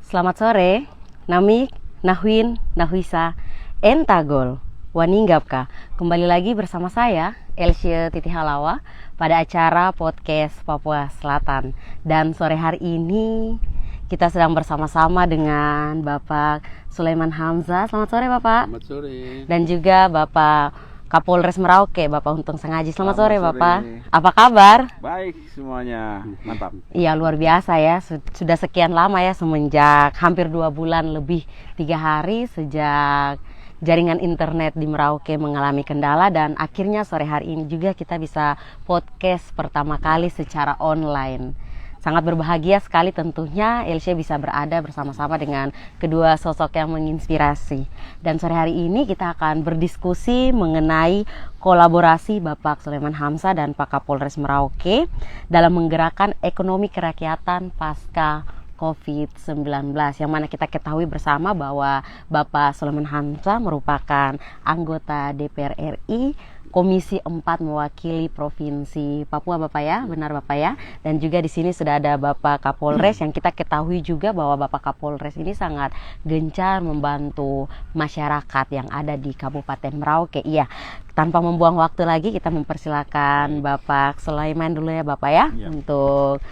Selamat sore, Namik, Nahwin, Nahwisa, Entagol, Waninggapka. Kembali lagi bersama saya, Elsye Titi Halawa, pada acara podcast Papua Selatan. Dan sore hari ini kita sedang bersama-sama dengan Bapak Sulaiman Hamzah. Selamat sore Bapak. Selamat sore. Dan juga Bapak Kapolres Merauke, Bapak Untung Sengaji. Selamat sore Bapak. Sore. Apa kabar? Baik semuanya, mantap. Iya, luar biasa ya. Sudah sekian lama ya, semenjak hampir 2 bulan lebih 3 hari sejak jaringan internet di Merauke mengalami kendala, dan akhirnya sore hari ini juga kita bisa podcast pertama kali secara online. Sangat berbahagia sekali tentunya Elsye bisa berada bersama-sama dengan kedua sosok yang menginspirasi. Dan sore hari ini kita akan berdiskusi mengenai kolaborasi Bapak Sulaiman Hamzah dan Pak Kapolres Merauke dalam menggerakkan ekonomi kerakyatan pasca COVID-19, yang mana kita ketahui bersama bahwa Bapak Sulaiman Hamzah merupakan anggota DPR RI Komisi 4 mewakili Provinsi Papua, Bapak ya, benar Bapak ya. Dan juga di sini sudah ada Bapak Kapolres yang kita ketahui juga bahwa Bapak Kapolres ini sangat gencar membantu masyarakat yang ada di Kabupaten Merauke. Iya, tanpa membuang waktu lagi kita mempersilakan Bapak Sulaiman dulu ya Bapak ya, untuk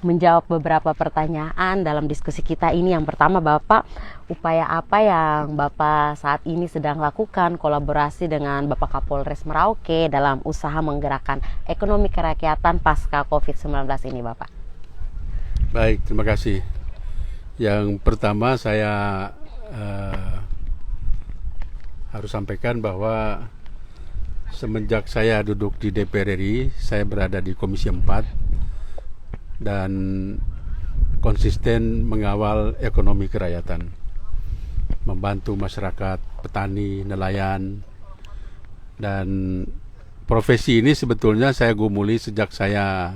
menjawab beberapa pertanyaan dalam diskusi kita ini. Yang pertama Bapak, upaya apa yang Bapak saat ini sedang lakukan kolaborasi dengan Bapak Kapolres Merauke dalam usaha menggerakkan ekonomi kerakyatan pasca COVID-19 ini Bapak? Baik, terima kasih. Yang pertama saya harus sampaikan bahwa semenjak saya duduk di DPR RI, saya berada di Komisi 4 dan konsisten mengawal ekonomi kerakyatan, membantu masyarakat, petani, nelayan. Dan profesi ini sebetulnya saya gumuli sejak saya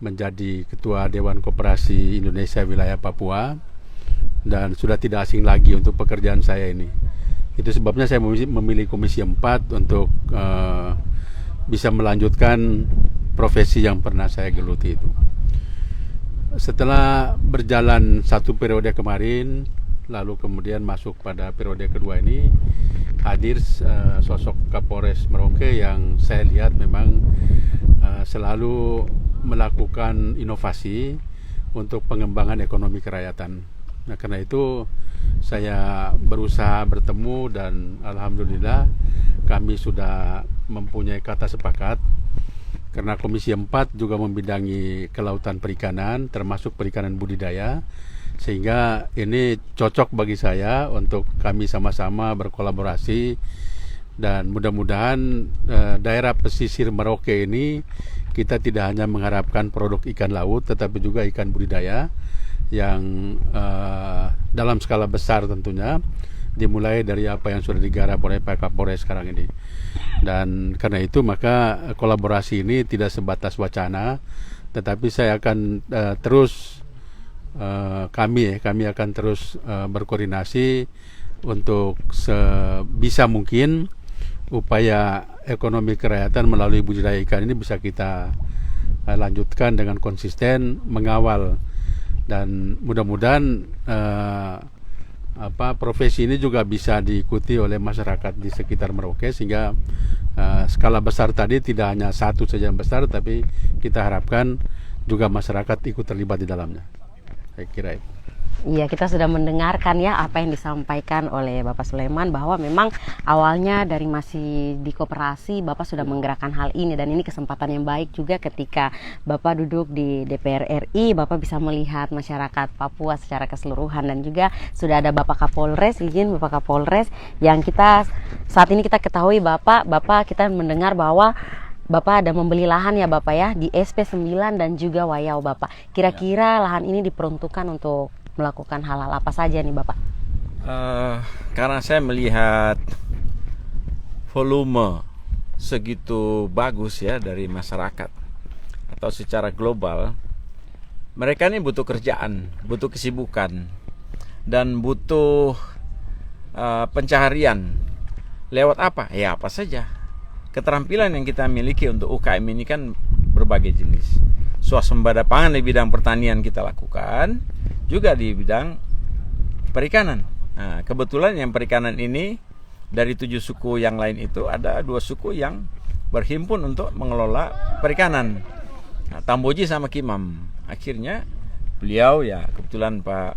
menjadi Ketua Dewan Koperasi Indonesia Wilayah Papua, dan sudah tidak asing lagi untuk pekerjaan saya ini. Itu sebabnya saya memilih Komisi 4 untuk bisa melanjutkan profesi yang pernah saya geluti itu. Setelah berjalan 1 periode kemarin, lalu kemudian masuk pada periode kedua ini, hadir sosok Kapolres Merauke yang saya lihat memang selalu melakukan inovasi untuk pengembangan ekonomi kerakyatan. Nah, karena itu saya berusaha bertemu dan alhamdulillah kami sudah mempunyai kata sepakat. Karena Komisi 4 juga membidangi kelautan perikanan, termasuk perikanan budidaya, sehingga ini cocok bagi saya untuk kami sama-sama berkolaborasi. Dan mudah-mudahan daerah pesisir Merauke ini kita tidak hanya mengharapkan produk ikan laut, tetapi juga ikan budidaya yang dalam skala besar tentunya, dimulai dari apa yang sudah digarap oleh Pak Kapolres sekarang ini. Dan karena itu maka kolaborasi ini tidak sebatas wacana, tetapi saya akan kami akan terus berkoordinasi untuk sebisa mungkin upaya ekonomi kerakyatan melalui budidaya ikan ini bisa kita lanjutkan dengan konsisten mengawal. Dan mudah-mudahan profesi ini juga bisa diikuti oleh masyarakat di sekitar Merauke, sehingga skala besar tadi tidak hanya satu saja yang besar, tapi kita harapkan juga masyarakat ikut terlibat di dalamnya. Saya kira itu. Iya, kita sudah mendengarkan ya apa yang disampaikan oleh Bapak Sulaiman, bahwa memang awalnya dari masih di koperasi Bapak sudah menggerakkan hal ini, dan ini kesempatan yang baik juga ketika Bapak duduk di DPR RI, Bapak bisa melihat masyarakat Papua secara keseluruhan. Dan juga sudah ada Bapak Kapolres, izin Bapak Kapolres, yang kita saat ini kita ketahui Bapak kita mendengar bahwa Bapak ada membeli lahan ya Bapak ya di SP9 dan juga Wayau Bapak. Kira-kira lahan ini diperuntukkan untuk melakukan hal-hal apa saja nih Bapak? Karena saya melihat volume segitu bagus ya dari masyarakat atau secara global, mereka ini butuh kerjaan, butuh kesibukan, dan butuh pencaharian. Lewat apa? Ya apa saja. Keterampilan yang kita miliki untuk UKM ini kan berbagai jenis. Swasembada pangan di bidang pertanian kita lakukan, juga di bidang perikanan. Nah, kebetulan yang perikanan ini dari 7 suku yang lain itu ada 2 suku yang berhimpun untuk mengelola perikanan. Nah, Tamboji sama Kimam. Akhirnya beliau ya kebetulan Pak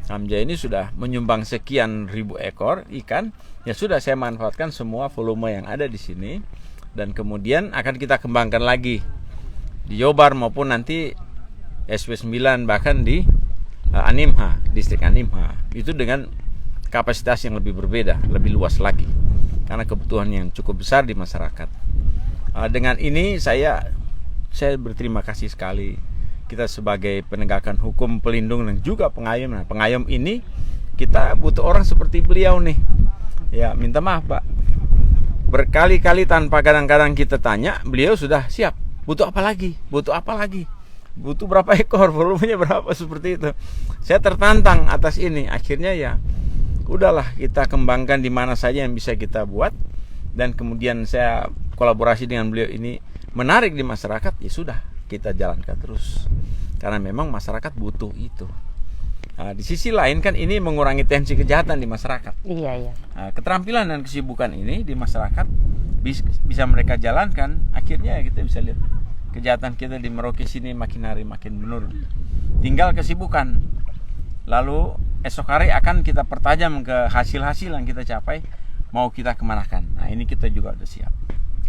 Hamzah ini sudah menyumbang sekian ribu ekor ikan. Ya sudah, saya manfaatkan semua volume yang ada di sini dan kemudian akan kita kembangkan lagi di Jobar maupun nanti SP9 bahkan di Animha, distrik Animha. Itu dengan kapasitas yang lebih berbeda, lebih luas lagi karena kebutuhan yang cukup besar di masyarakat. Dengan ini saya berterima kasih sekali. Kita sebagai penegakan hukum, pelindung dan juga pengayom. Nah, pengayom ini kita butuh orang seperti beliau nih. Ya, minta maaf Pak. Berkali-kali tanpa kadang-kadang kita tanya, beliau sudah siap. Butuh apa lagi? Butuh apa lagi? Butuh berapa ekor? Volumenya berapa? Seperti itu. Saya tertantang atas ini. Akhirnya ya udahlah, kita kembangkan di mana saja yang bisa kita buat. Dan kemudian saya kolaborasi dengan beliau ini menarik di masyarakat. Ya sudah, kita jalankan terus karena memang masyarakat butuh itu. Nah, di sisi lain kan ini mengurangi tensi kejahatan di masyarakat. Iya. Nah, keterampilan dan kesibukan ini di masyarakat bisa mereka jalankan. Akhirnya kita bisa lihat kejahatan kita di Merauke sini makin hari makin menurun. Tinggal kesibukan. Lalu esok hari akan kita pertajam ke hasil-hasil yang kita capai, mau kita kemanakan. Nah, ini kita juga sudah siap.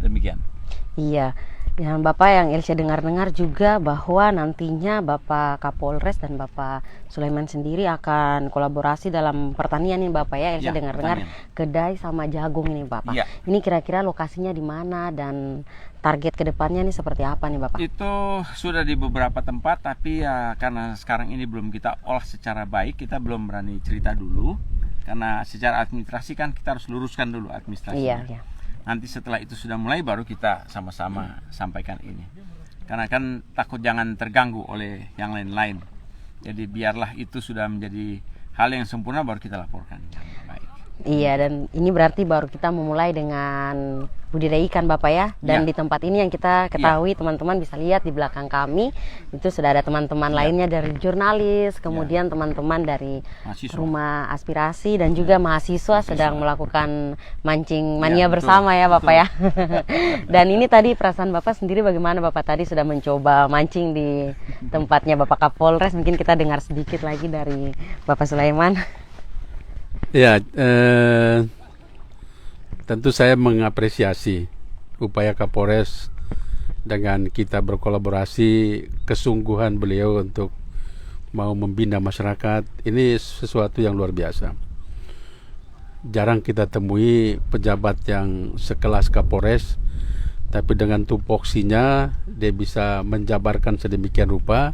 Demikian. Iya. Yang Bapak yang Elsa dengar-dengar juga bahwa nantinya Bapak Kapolres dan Bapak Sulaiman sendiri akan kolaborasi dalam pertanian ini Bapak ya. Elsa dengar-dengar kedai sama jagung ini Bapak. Ya. Ini kira-kira lokasinya di mana dan target kedepannya ini seperti apa nih Bapak? Itu sudah di beberapa tempat, tapi ya karena sekarang ini belum kita olah secara baik, kita belum berani cerita dulu. Karena secara administrasi kan kita harus luruskan dulu administrasinya. Iya. Nanti setelah itu sudah mulai baru kita sama-sama sampaikan ini. Karena kan takut jangan terganggu oleh yang lain-lain. Jadi biarlah itu sudah menjadi hal yang sempurna baru kita laporkan. Baik. Iya, dan ini berarti baru kita memulai dengan budidaya ikan Bapak ya. Dan di tempat ini yang kita ketahui teman-teman bisa lihat di belakang kami itu sudah ada teman-teman lainnya dari jurnalis, kemudian teman-teman dari mahasiswa. Rumah Aspirasi dan juga mahasiswa sedang melakukan mancing mania betul, bersama ya Bapak betul. ya. Dan ini tadi perasaan Bapak sendiri bagaimana Bapak tadi sudah mencoba mancing di tempatnya Bapak Kapolres. Mungkin kita dengar sedikit lagi dari Bapak Sulaiman. Ya, tentu saya mengapresiasi upaya Kapolres dengan kita berkolaborasi, kesungguhan beliau untuk mau membina masyarakat. Ini sesuatu yang luar biasa. Jarang kita temui pejabat yang sekelas Kapolres, tapi dengan tupoksinya dia bisa menjabarkan sedemikian rupa,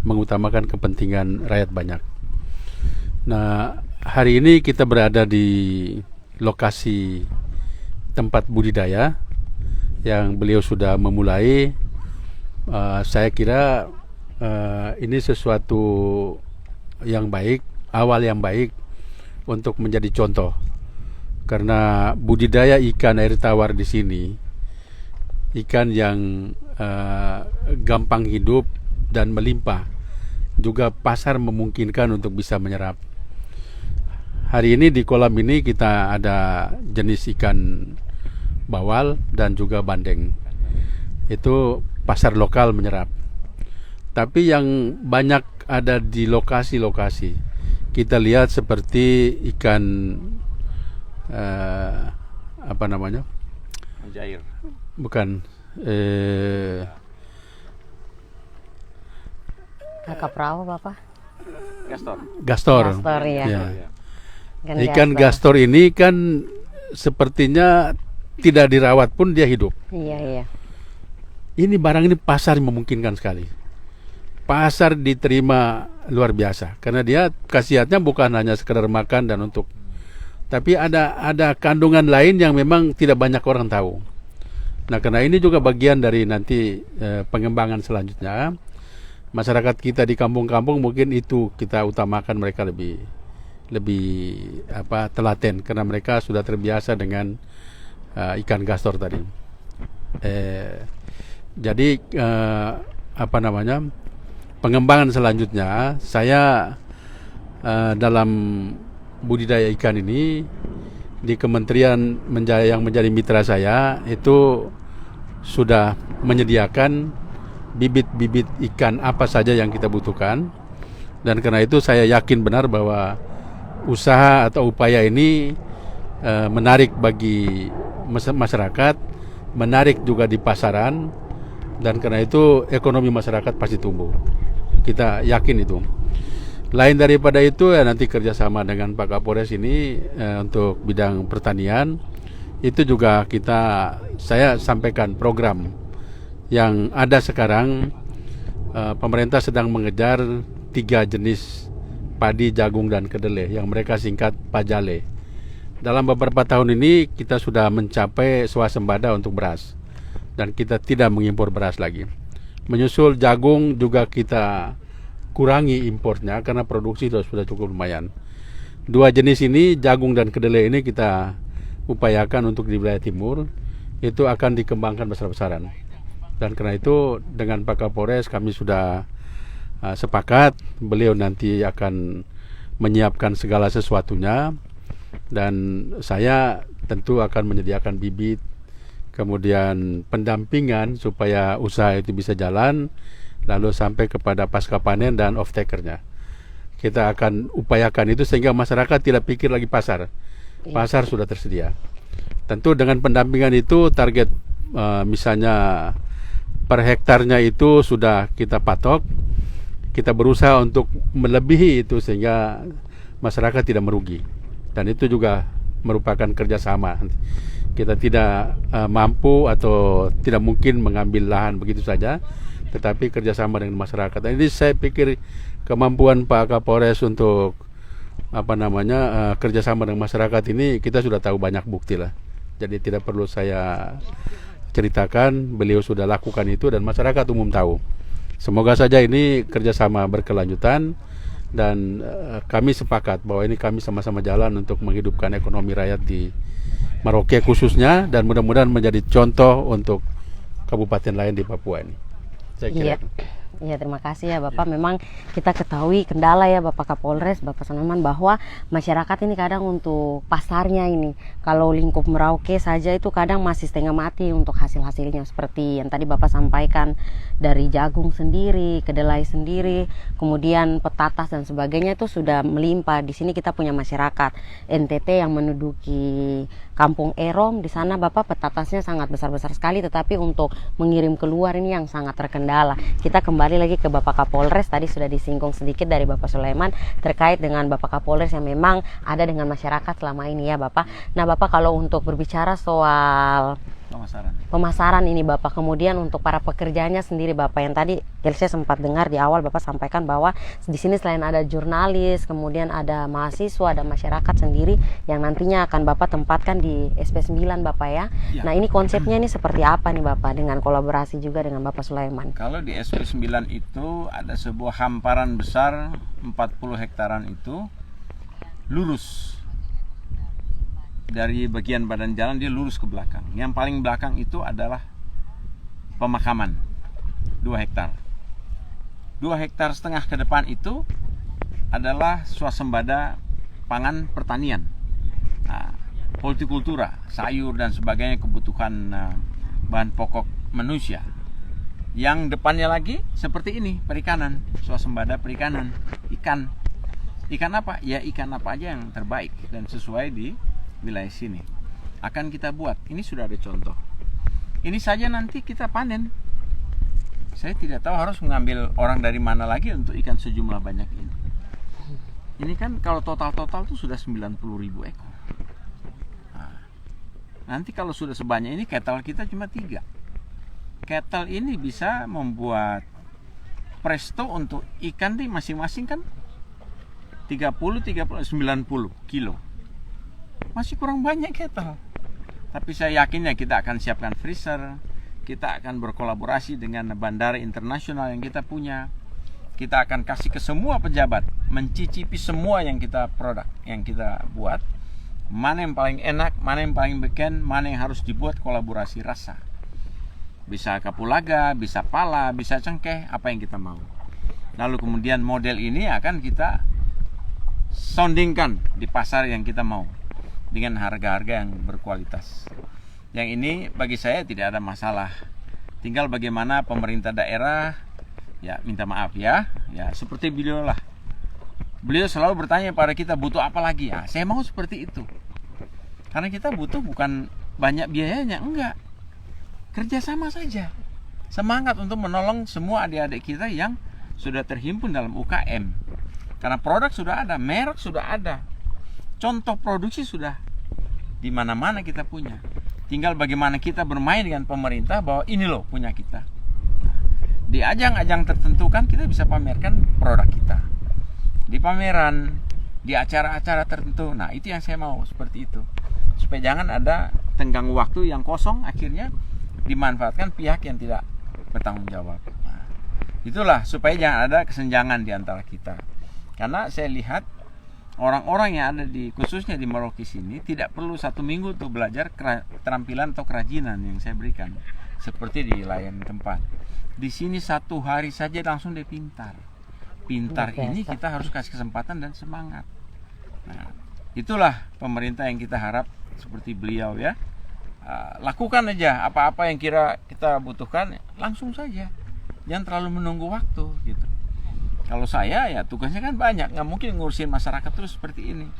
mengutamakan kepentingan rakyat banyak. Nah, hari ini kita berada di lokasi tempat budidaya yang beliau sudah memulai. Saya kira ini sesuatu yang baik, awal yang baik untuk menjadi contoh. Karena budidaya ikan air tawar di sini, ikan yang gampang hidup dan melimpah, juga pasar memungkinkan untuk bisa menyerap. Hari ini di kolam ini kita ada jenis ikan bawal dan juga bandeng. Itu pasar lokal menyerap. Tapi yang banyak ada di lokasi-lokasi, kita lihat seperti ikan apa namanya? Jair. Bukan. Kakak perahu Bapak? Gastor. Gastor. Gastor ya. Ya. Ikan gastor ini kan sepertinya tidak dirawat pun dia hidup. Iya. Ini barang ini pasar memungkinkan sekali. Pasar diterima luar biasa karena dia khasiatnya bukan hanya sekedar makan dan untuk, tapi ada kandungan lain yang memang tidak banyak orang tahu. Nah, karena ini juga bagian dari nanti pengembangan selanjutnya. Masyarakat kita di kampung-kampung mungkin itu kita utamakan, mereka lebih telaten karena mereka sudah terbiasa dengan ikan gastor tadi. Jadi pengembangan selanjutnya saya dalam budidaya ikan ini di kementerian yang menjadi mitra saya itu sudah menyediakan bibit-bibit ikan apa saja yang kita butuhkan, dan karena itu saya yakin benar bahwa usaha atau upaya ini menarik bagi masyarakat, menarik juga di pasaran, dan karena itu ekonomi masyarakat pasti tumbuh. Kita yakin itu. Lain daripada itu ya nanti kerjasama dengan Pak Kapolres ini untuk bidang pertanian itu juga saya sampaikan program yang ada sekarang. Pemerintah sedang mengejar 3 jenis padi, jagung, dan kedelai yang mereka singkat Pajale. Dalam beberapa tahun ini kita sudah mencapai swasembada untuk beras dan kita tidak mengimpor beras lagi. Menyusul jagung juga kita kurangi impornya karena produksi sudah cukup lumayan. 2 jenis ini, jagung dan kedelai ini kita upayakan untuk di wilayah timur itu akan dikembangkan besar-besaran. Dan karena itu dengan Pak Kapolres kami sudah sepakat, beliau nanti akan menyiapkan segala sesuatunya, dan saya tentu akan menyediakan bibit, kemudian pendampingan supaya usaha itu bisa jalan, lalu sampai kepada pasca panen dan off takernya. Kita akan upayakan itu sehingga masyarakat tidak pikir lagi pasar sudah tersedia. Tentu dengan pendampingan itu target misalnya per hektarnya itu sudah kita patok. Kita berusaha untuk melebihi itu sehingga masyarakat tidak merugi, dan itu juga merupakan kerjasama. Kita tidak mampu atau tidak mungkin mengambil lahan begitu saja, tetapi kerjasama dengan masyarakat. Dan ini saya pikir kemampuan Pak Kapolres untuk kerjasama dengan masyarakat ini kita sudah tahu banyak bukti lah. Jadi tidak perlu saya ceritakan, beliau sudah lakukan itu dan masyarakat umum tahu. Semoga saja ini kerjasama berkelanjutan dan kami sepakat bahwa ini kami sama-sama jalan untuk menghidupkan ekonomi rakyat di Merauke khususnya, dan mudah-mudahan menjadi contoh untuk kabupaten lain di Papua ini. Saya kira. Iya, terima kasih ya Bapak. Memang kita ketahui kendala ya Bapak Kapolres, Bapak Sulaiman, bahwa masyarakat ini kadang untuk pasarnya ini, kalau lingkup Merauke saja itu kadang masih setengah mati untuk hasil-hasilnya. Seperti yang tadi Bapak sampaikan, dari jagung sendiri, kedelai sendiri, kemudian petatas dan sebagainya itu sudah melimpah. Di sini kita punya masyarakat NTT yang menduduki Kampung Erom. Di sana Bapak petatasnya sangat besar-besar sekali, tetapi untuk mengirim keluar ini yang sangat terkendala. Kita kembali lagi ke Bapak Kapolres, tadi sudah disinggung sedikit dari Bapak Sulaiman terkait dengan Bapak Kapolres yang memang ada dengan masyarakat selama ini ya Bapak. Nah Bapak, kalau untuk berbicara soal pemasaran ini Bapak, kemudian untuk para pekerjanya sendiri Bapak, yang tadi saya sempat dengar di awal Bapak sampaikan bahwa di sini selain ada jurnalis, kemudian ada mahasiswa, ada masyarakat sendiri yang nantinya akan Bapak tempatkan di SP9 Bapak ya. Nah ini konsepnya ini seperti apa nih Bapak, dengan kolaborasi juga dengan Bapak Sulaiman? Kalau di SP9 itu ada sebuah hamparan besar 40 hektaran itu lurus. Dari bagian badan jalan dia lurus ke belakang. Yang paling belakang itu adalah pemakaman 2 hektar. 2 hektar setengah ke depan itu adalah swasembada pangan pertanian, hortikultura, sayur dan sebagainya, kebutuhan bahan pokok manusia. Yang depannya lagi seperti ini, perikanan, swasembada perikanan, ikan. Ikan apa? Ya ikan apa aja yang terbaik dan sesuai di wilayah sini akan kita buat. Ini sudah ada contoh. Ini saja nanti kita panen. Saya tidak tahu harus mengambil orang dari mana lagi untuk ikan sejumlah banyak ini. Ini kan kalau total itu sudah 90.000 ekor. Nanti kalau sudah sebanyak ini, kettle kita cuma 3. Kettle ini bisa membuat presto untuk ikan di masing-masing kan 90 kilo. Masih kurang banyak kettle. Tapi saya yakin ya kita akan siapkan freezer, kita akan berkolaborasi dengan bandara internasional yang kita punya. Kita akan kasih ke semua pejabat mencicipi semua yang kita produk, yang kita buat. Mana yang paling enak, mana yang paling beken, mana yang harus dibuat kolaborasi rasa. Bisa kapulaga, bisa pala, bisa cengkeh, apa yang kita mau. Lalu kemudian model ini akan kita soundingkan di pasar yang kita mau dengan harga-harga yang berkualitas. Yang ini bagi saya tidak ada masalah. Tinggal bagaimana pemerintah daerah ya minta maaf ya seperti beliau lah. Beliau selalu bertanya pada kita butuh apa lagi. Ya, saya mau seperti itu. Karena kita butuh bukan banyak biayanya, enggak. Kerjasama saja. Semangat untuk menolong semua adik-adik kita yang sudah terhimpun dalam UKM. Karena produk sudah ada, merek sudah ada, contoh produksi sudah di mana-mana kita punya. Tinggal bagaimana kita bermain dengan pemerintah bahwa ini loh punya kita. Di ajang-ajang tertentu kan kita bisa pamerkan produk kita. Di pameran, di acara-acara tertentu. Nah, itu yang saya mau seperti itu. Supaya jangan ada tenggang waktu yang kosong akhirnya dimanfaatkan pihak yang tidak bertanggung jawab. Nah, itulah supaya jangan ada kesenjangan di antara kita. Karena saya lihat orang-orang yang ada khususnya di Merauke sini tidak perlu 1 minggu untuk belajar keterampilan atau kerajinan yang saya berikan seperti di lain tempat. Di sini 1 hari saja langsung dia pintar. Pintar ini kita harus kasih kesempatan dan semangat. Nah, itulah pemerintah yang kita harap seperti beliau ya. Lakukan aja apa-apa yang kira kita butuhkan langsung saja. Jangan terlalu menunggu waktu gitu. Kalau saya ya tugasnya kan banyak, nggak mungkin ngurusin masyarakat terus seperti ini.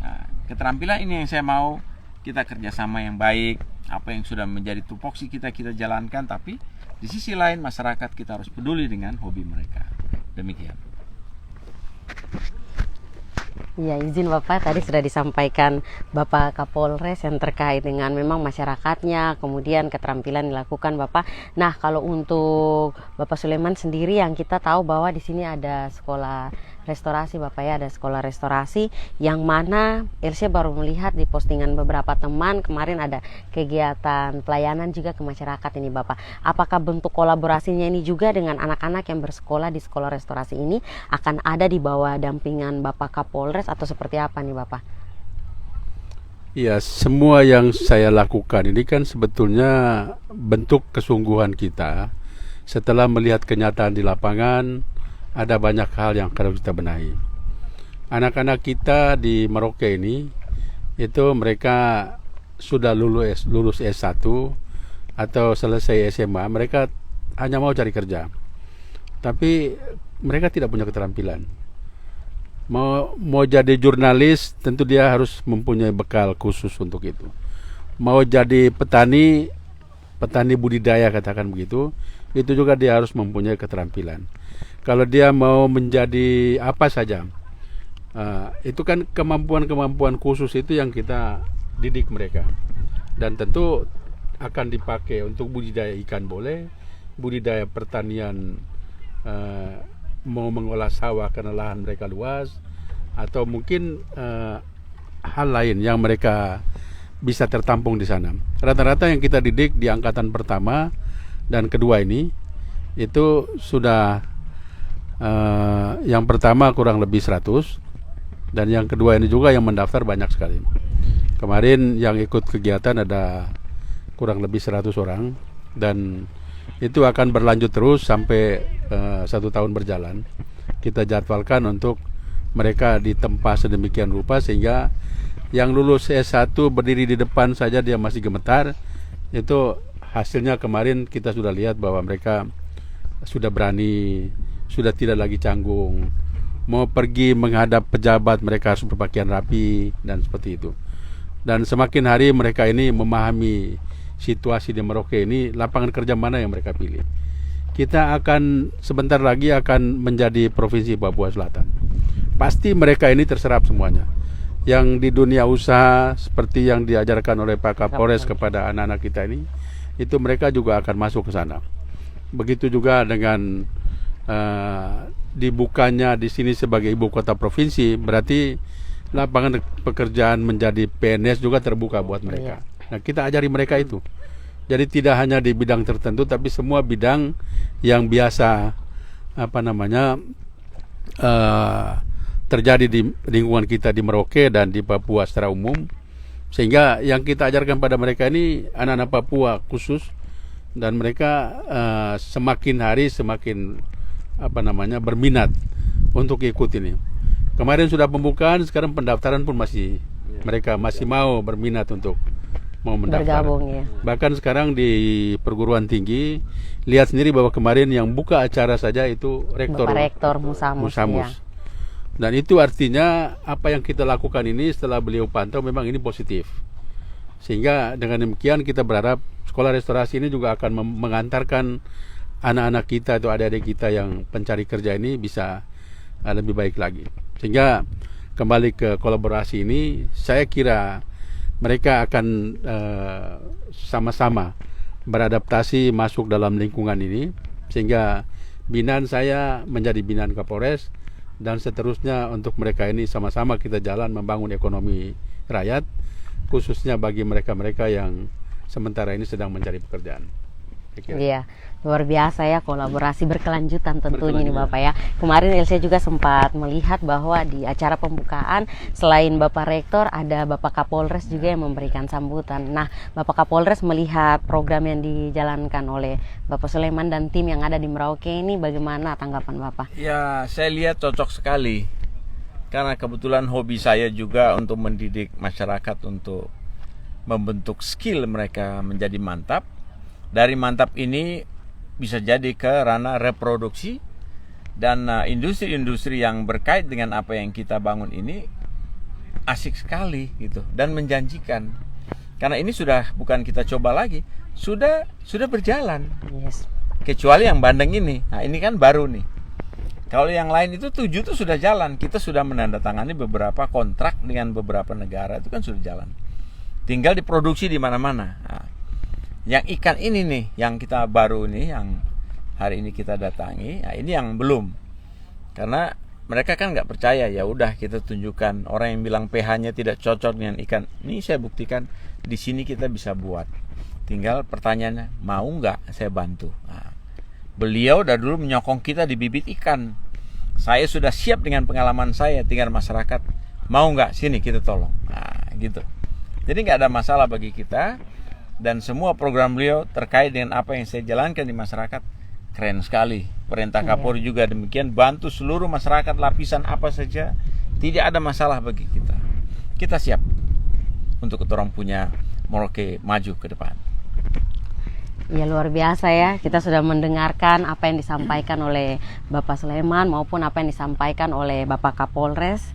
Nah, keterampilan ini yang saya mau kita kerjasama yang baik. Apa yang sudah menjadi tupoksi kita jalankan, tapi di sisi lain masyarakat kita harus peduli dengan hobi mereka. Demikian. Ya, izin Bapak, tadi sudah disampaikan Bapak Kapolres yang terkait dengan memang masyarakatnya, kemudian keterampilan dilakukan Bapak. Nah, kalau untuk Bapak Sulaiman sendiri yang kita tahu bahwa di sini ada sekolah restorasi Bapak ya, ada sekolah restorasi yang mana Elsie baru melihat di postingan beberapa teman kemarin ada kegiatan pelayanan juga ke masyarakat ini Bapak. Apakah bentuk kolaborasinya ini juga dengan anak-anak yang bersekolah di sekolah restorasi ini akan ada di bawah dampingan Bapak Kapolres atau seperti apa nih Bapak? Ya, semua yang saya lakukan ini kan sebetulnya bentuk kesungguhan kita setelah melihat kenyataan di lapangan. Ada banyak hal yang harus kita benahi. Anak-anak kita di Merauke ini itu mereka sudah lulus S1 atau selesai SMA, mereka hanya mau cari kerja. Tapi mereka tidak punya keterampilan. Mau jadi jurnalis, tentu dia harus mempunyai bekal khusus untuk itu. Mau jadi petani budidaya katakan begitu, itu juga dia harus mempunyai keterampilan. Kalau dia mau menjadi apa saja, itu kan kemampuan-kemampuan khusus itu yang kita didik mereka. Dan tentu akan dipakai untuk budidaya ikan boleh, budidaya pertanian, mau mengolah sawah karena lahan mereka luas, atau mungkin hal lain yang mereka bisa tertampung di sana. Rata-rata yang kita didik di angkatan pertama dan kedua ini itu sudah yang pertama kurang lebih 100 dan yang kedua ini juga yang mendaftar banyak sekali. Kemarin yang ikut kegiatan ada kurang lebih 100 orang dan itu akan berlanjut terus sampai 1 tahun berjalan. Kita jadwalkan untuk mereka ditempa sedemikian rupa sehingga yang lulus S1 berdiri di depan saja dia masih gemetar. Itu hasilnya kemarin kita sudah lihat bahwa mereka sudah berani, sudah tidak lagi canggung. Mau pergi menghadap pejabat mereka harus berpakaian rapi dan seperti itu. Dan semakin hari mereka ini memahami situasi di Merauke ini, lapangan kerja mana yang mereka pilih. Kita akan sebentar lagi akan menjadi provinsi Papua Selatan. Pasti mereka ini terserap semuanya. Yang di dunia usaha seperti yang diajarkan oleh Pak Kapolres kepada anak-anak kita ini, itu mereka juga akan masuk ke sana. Begitu juga dengan dibukanya di sini sebagai ibu kota provinsi, berarti lapangan pekerjaan menjadi PNS juga terbuka buat mereka. Nah, kita ajari mereka itu. Jadi tidak hanya di bidang tertentu, tapi semua bidang yang biasa terjadi di lingkungan kita di Merauke dan di Papua secara umum. Sehingga yang kita ajarkan pada mereka ini anak-anak Papua khusus, dan mereka semakin hari semakin berminat untuk ikut ini. Kemarin sudah pembukaan, sekarang pendaftaran pun masih mereka masih mau berminat untuk mau mendaftar. Bergabung ya. Bahkan sekarang di perguruan tinggi lihat sendiri bahwa kemarin yang buka acara saja itu rektor Bapak Rektor Musamus. Musamus. Ya. Dan itu artinya apa yang kita lakukan ini setelah beliau pantau memang ini positif. Sehingga dengan demikian kita berharap sekolah restorasi ini juga akan mengantarkan anak-anak kita atau adik-adik kita yang pencari kerja ini bisa lebih baik lagi. Sehingga kembali ke kolaborasi ini, saya kira mereka akan sama-sama beradaptasi masuk dalam lingkungan ini, sehingga binaan saya menjadi binaan Kapolres, dan seterusnya untuk mereka ini sama-sama kita jalan membangun ekonomi rakyat, khususnya bagi mereka-mereka yang sementara ini sedang mencari pekerjaan. Iya, luar biasa ya, kolaborasi berkelanjutan tentunya ini Bapak ya. Kemarin Elsa juga sempat melihat bahwa di acara pembukaan selain Bapak Rektor ada Bapak Kapolres juga yang memberikan sambutan. Nah, Bapak Kapolres melihat program yang dijalankan oleh Bapak Sulaiman dan tim yang ada di Merauke ini, bagaimana tanggapan Bapak? Ya, saya lihat cocok sekali. Karena kebetulan hobi saya juga untuk mendidik masyarakat untuk membentuk skill mereka menjadi mantap. Dari mantap ini bisa jadi ke ranah reproduksi, dan industri-industri yang berkait dengan apa yang kita bangun ini asik sekali gitu dan menjanjikan. Karena ini sudah bukan kita coba lagi, sudah berjalan. Yes. Kecuali yang Bandeng ini. Nah, ini kan baru nih. Kalau yang lain itu 7 itu sudah jalan. Kita sudah menandatangani beberapa kontrak dengan beberapa negara, itu kan sudah jalan. Tinggal diproduksi di mana-mana. Nah, yang ikan ini nih, yang kita baru nih, yang hari ini kita datangi, nah ini yang belum. Karena mereka kan nggak percaya, ya udah kita tunjukkan. Orang yang bilang pH-nya tidak cocok dengan ikan, ini saya buktikan di sini kita bisa buat. Tinggal pertanyaannya, mau nggak saya bantu? Nah, beliau dari dulu menyokong kita di bibit ikan. Saya sudah siap dengan pengalaman saya, tinggal masyarakat mau nggak sini kita tolong. Nah, gitu. Jadi nggak ada masalah bagi kita. Dan semua program beliau terkait dengan apa yang saya jalankan di masyarakat keren sekali. Perintah Kapolri juga demikian, bantu seluruh masyarakat lapisan apa saja, tidak ada masalah bagi kita. Kita siap untuk orang punya Merauke maju ke depan. Ya, luar biasa ya, kita sudah mendengarkan apa yang disampaikan oleh Bapak Sulaiman maupun apa yang disampaikan oleh Bapak Kapolres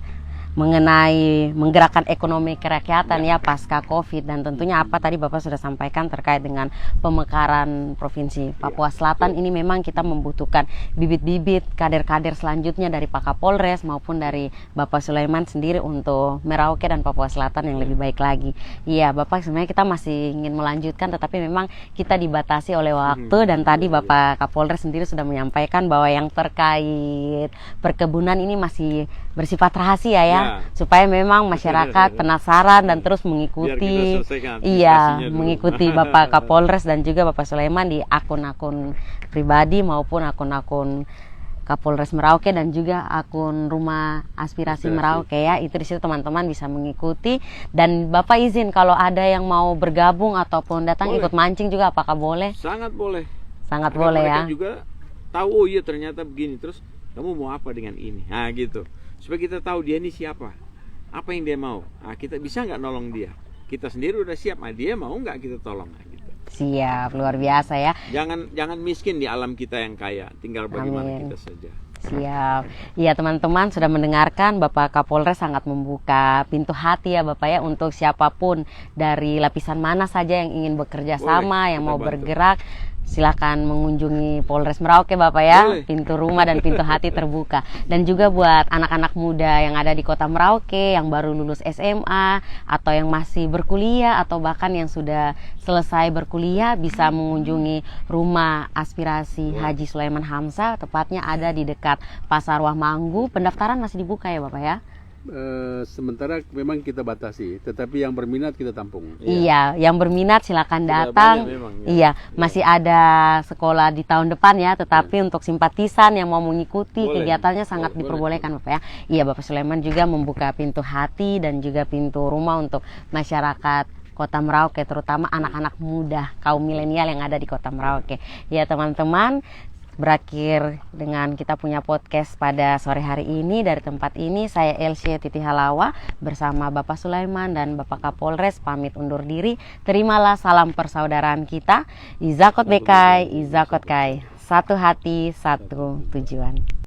mengenai menggerakkan ekonomi kerakyatan ya pasca Covid, dan tentunya apa tadi Bapak sudah sampaikan terkait dengan pemekaran Provinsi Papua Selatan. Ini memang kita membutuhkan bibit-bibit kader-kader selanjutnya dari Pak Kapolres maupun dari Bapak Sulaiman sendiri untuk Merauke dan Papua Selatan yang lebih baik lagi. Iya Bapak, sebenarnya kita masih ingin melanjutkan, tetapi memang kita dibatasi oleh waktu, dan tadi Bapak Kapolres sendiri sudah menyampaikan bahwa yang terkait perkebunan ini masih bersifat rahasia ya, supaya memang masyarakat penasaran dan terus mengikuti mengikuti Bapak Kapolres dan juga Bapak Sulaiman di akun-akun pribadi maupun akun-akun Kapolres Merauke dan juga akun Rumah Aspirasi Merauke ya. Itu di situ teman-teman bisa mengikuti, dan Bapak izin kalau ada yang mau bergabung ataupun datang ikut mancing juga, apakah boleh? Sangat boleh. Sangat boleh ya. Mereka juga tahu, oh iya ternyata begini, terus kamu mau apa dengan ini? Nah gitu. Supaya kita tahu dia ini siapa, apa yang dia mau. Nah, kita bisa nggak nolong dia? Kita sendiri udah siap, nah, dia mau nggak kita tolong? Nah, gitu. Siap, luar biasa ya. Jangan miskin di alam kita yang kaya, tinggal bagaimana kita saja. Siap. Iya teman-teman sudah mendengarkan, Bapak Kapolres sangat membuka pintu hati ya Bapak ya, untuk siapapun dari lapisan mana saja yang ingin bekerja sama, yang mau bergerak. Silakan mengunjungi Polres Merauke Bapak ya. Pintu rumah dan pintu hati terbuka. Dan juga buat anak-anak muda yang ada di Kota Merauke yang baru lulus SMA atau yang masih berkuliah atau bahkan yang sudah selesai berkuliah, bisa mengunjungi Rumah Aspirasi Haji Sulaiman Hamzah, tepatnya ada di dekat Pasar Wahmanggu. Pendaftaran masih dibuka ya Bapak ya? Sementara memang kita batasi, tetapi yang berminat kita tampung. Iya, yang berminat silakan datang. Iya, masih ada sekolah di tahun depan ya, tetapi untuk simpatisan yang mau mengikuti kegiatannya sangat diperbolehkan Bapak ya. Iya, Bapak Sulaiman juga membuka pintu hati dan juga pintu rumah untuk masyarakat Kota Merauke, terutama anak-anak muda, kaum milenial yang ada di Kota Merauke. Ya teman-teman, berakhir dengan kita punya podcast pada sore hari ini. Dari tempat ini saya Elsie Titi Halawa bersama Bapak Sulaiman dan Bapak Kapolres pamit undur diri. Terimalah salam persaudaraan kita. Izakot Bekai, Izakot Kai. Satu hati, satu tujuan.